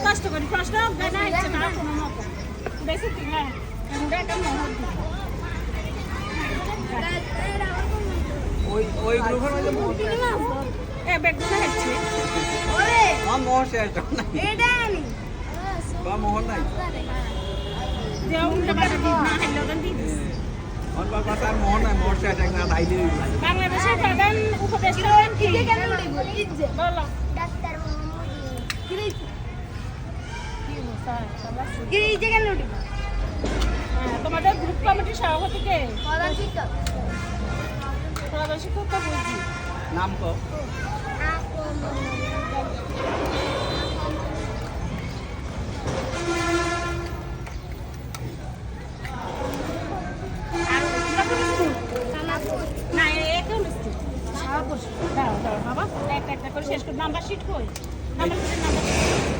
কষ্ট করি প্রশ্ন জানা হচ্ছে না কোনো মতো বেশি ঠিক হ্যাঁ আমরা একটা মহৎ ওই গ্রুপের মধ্যে এ বেগুনা হচ্ছে মোহর শেষ না এটা নি বা মোহর নাই যে উল্টা পাল্টা দিন না হাইলো গান দিন অন বাবা স্যার মোহর নাই মোহর শেষ একটা আইডি বাংলাদেশের প্রধান উপদেষ্টা কি কেন উড়িব ইজ্জে বলো ডাক্তার মোহাম্মদ কি ইজ্জে কেন উড়িব তোমাদের গ্রুপ কমিটির সভাপতি কে প্রধান শিক্ষক প্রধান শিক্ষক তো বলছি নাম কো না একেও মিষ্টি দাও দাও বাবা একটা একটা করে শেষ করে নাম্বার শিট কই নাম্বার